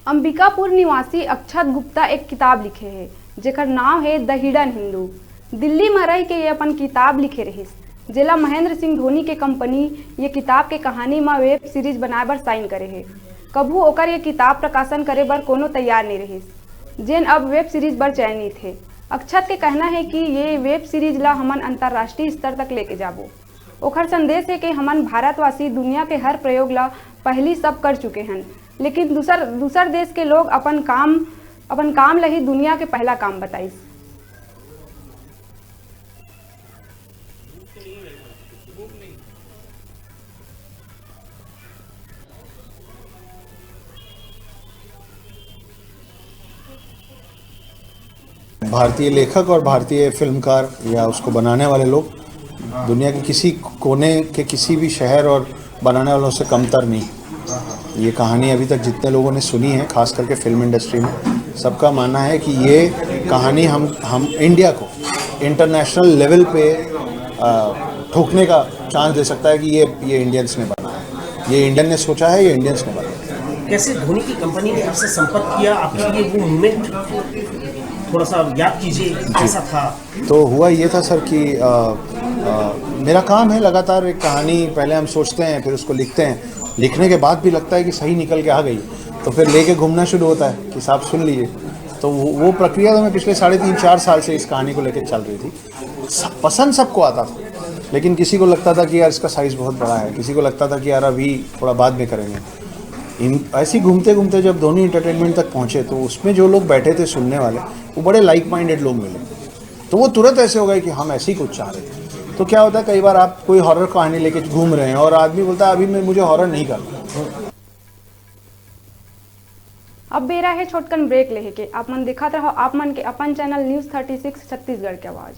अंबिकापुर निवासी अक्षत गुप्ता एक किताब लिखे है जेकर नाम है द हिडन हिंदू। दिल्ली में रह के ये अपन किताब लिखे रहिस, जेला महेंद्र सिंह धोनी के कंपनी ये किताब के कहानी में वेब सीरीज बनाए बर साइन करे है। कभू ओकर ये किताब प्रकाशन करे बर कोनो तैयार नहीं रहिस, जेन अब वेब सीरीज बर चयनित है। अक्षत के कहना है कि ये वेब सीरीज ला हमन अंतर्राष्ट्रीय स्तर तक लेके जाबो। ओखर संदेश है कि हमन भारतवासी दुनिया के हर प्रयोग ला पहली सब कर चुके हैं, लेकिन दूसर देश के लोग अपन काम ला ही दुनिया के पहला काम बताइस। भारतीय लेखक और भारतीय फिल्मकार या उसको बनाने वाले लोग दुनिया के किसी कोने के किसी भी शहर और बनाने वालों से कमतर नहीं। ये कहानी अभी तक जितने लोगों ने सुनी है, खास करके फिल्म इंडस्ट्री में, सबका मानना है कि ये कहानी हम इंडिया को इंटरनेशनल लेवल पे ठोकने का चांस दे सकता है कि ये इंडियंस ने बनाया, ये इंडियन ने सोचा है, ये इंडियंस ने बनाया। कैसे धोनी की कंपनी ने आपसे संपर्क किया, आपके लिए वो मूवमेंट थोड़ा सा याद कीजिए, कैसा था? तो हुआ ये था सर कि मेरा काम है लगातार एक कहानी पहले हम सोचते हैं, फिर उसको लिखते हैं, लिखने के बाद भी लगता है कि सही निकल के आ गई तो फिर लेके घूमना शुरू होता है कि साहब सुन लीजिए। तो वो प्रक्रिया तो मैं पिछले 3.5-4 साल से इस कहानी को लेकर चल रही थी। पसंद सबको आता था, लेकिन किसी को लगता था कि यार इसका साइज़ बहुत बड़ा है, किसी को लगता था कि यार अभी थोड़ा बाद में करेंगे। ऐसे घूमते घूमते जब धोनी एंटरटेनमेंट तक पहुँचे तो उसमें जो लोग बैठे थे सुनने वाले, वो बड़े लाइक माइंडेड लोग मिले। तो वो तुरंत ऐसे हो गए कि हम ऐसे ही कुछ चाह रहे थे। तो क्या होता है, कई बार आप कोई हॉरर कहानी लेके घूम रहे हैं और आदमी बोलता है अभी मुझे हॉरर नहीं करना। अब बेरा है छोटकन ब्रेक लेके। आप मन दिखाते रहो आप मन के अपन चैनल न्यूज़ 36 छत्तीसगढ़ के आवाज़।